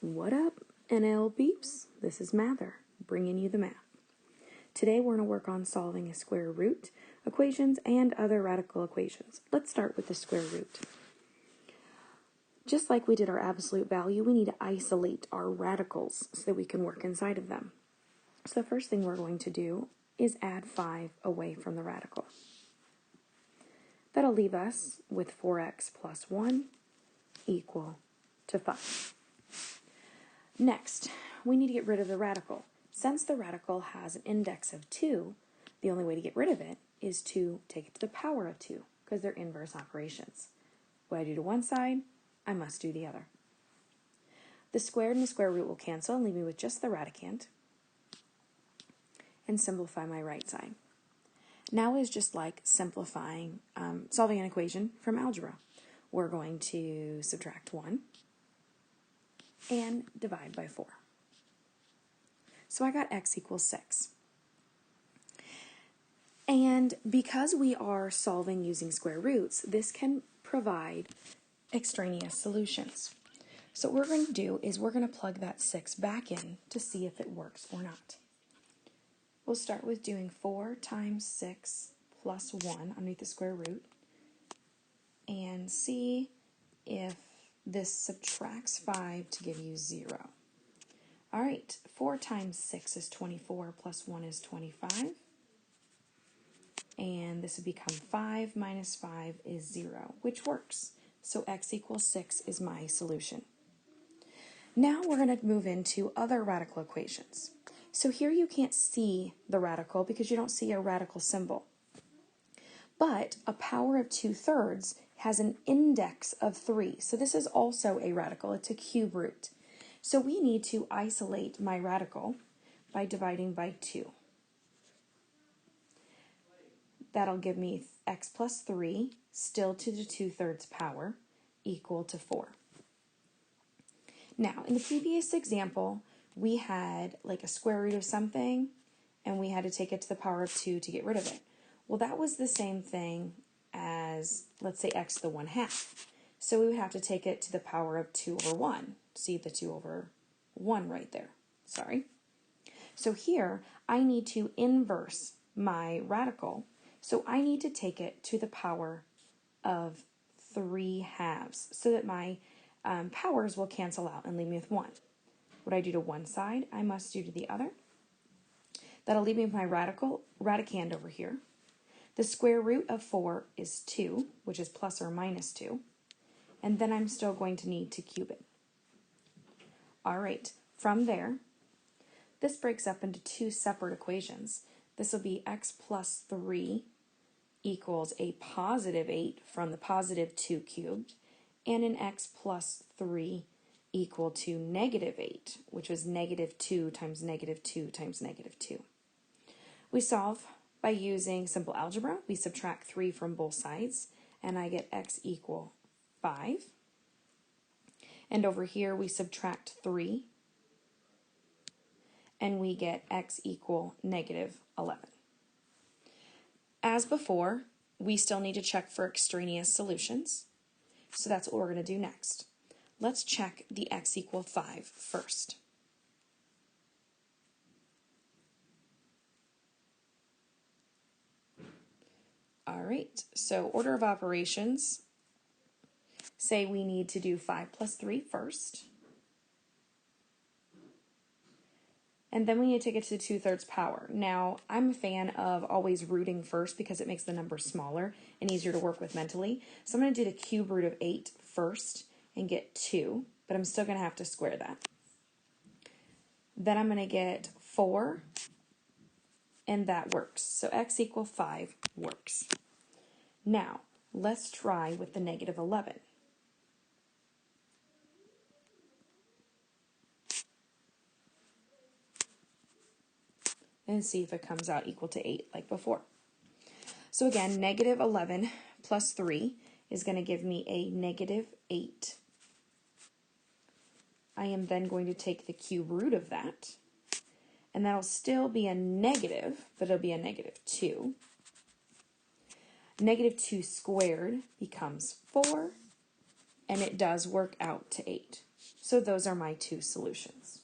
What up, NL peeps? This is Mather, bringing you the math. Today we're going to work on solving a square root, equations, and other radical equations. Let's start with the square root. Just like we did our absolute value, we need to isolate our radicals so that we can work inside of them. So the first thing we're going to do is add 5 away from the radical. That'll leave us with 4x plus 1 equal to 5. Next, we need to get rid of the radical. Since the radical has an index of 2, the only way to get rid of it is to take it to the power of 2, because they're inverse operations. What I do to one side, I must do the other. The squared and the square root will cancel and leave me with just the radicand, and simplify my right side. Now is just like simplifying, solving an equation from algebra. We're going to subtract 1 and divide by 4. So I got x equals 6. And because we are solving using square roots, this can provide extraneous solutions. So what we're going to do is we're going to plug that 6 back in to see if it works or not. We'll start with doing 4 times 6 plus 1 underneath the square root and see if this subtracts 5 to give you 0. All right, 4 times 6 is 24 plus 1 is 25. And this would become 5 minus 5 is 0, which works. So x equals 6 is my solution. Now we're going to move into other radical equations. So here you can't see the radical because you don't see a radical symbol. But a power of 2/3 has an index of 3. So this is also a radical. It's a cube root. So we need to isolate my radical by dividing by 2. That'll give me x plus 3, still to the 2/3 power, equal to 4. Now, in the previous example, we had like a square root of something, and we had to take it to the power of 2 to get rid of it. Well, that was the same thing as, let's say, x to the 1/2. So we would have to take it to the power of 2 over 1. See the 2 over 1 right there. Sorry. So here, I need to inverse my radical. So I need to take it to the power of 3/2 so that my powers will cancel out and leave me with 1. What I do to one side, I must do to the other. That'll leave me with my radicand over here. The square root of 4 is 2, which is plus or minus 2. And then I'm still going to need to cube it. All right, from there, this breaks up into 2 separate equations. This will be x plus 3 equals a positive 8 from the positive 2 cubed, and an x plus 3 equal to negative 8, which was negative 2 times negative 2 times negative 2. We solve by using simple algebra. We subtract 3 from both sides, and I get x equal 5. And over here we subtract 3, and we get x equal negative 11. As before, we still need to check for extraneous solutions, so that's what we're going to do next. Let's check the x equal 5 first. All right, so order of operations, say we need to do 5 plus 3 first. And then we need to take it to the 2/3 power. Now, I'm a fan of always rooting first because it makes the number smaller and easier to work with mentally. So I'm going to do the cube root of 8 first and get 2, but I'm still going to have to square that. Then I'm going to get 4, and that works. So x equal 5 works. Now, let's try with the negative 11. And see if it comes out equal to 8 like before. So again, negative 11 plus 3 is going to give me a negative 8. I am then going to take the cube root of that, and that'll still be a negative, but it'll be a negative 2. Negative 2 squared becomes 4, and it does work out to 8. So those are my two solutions.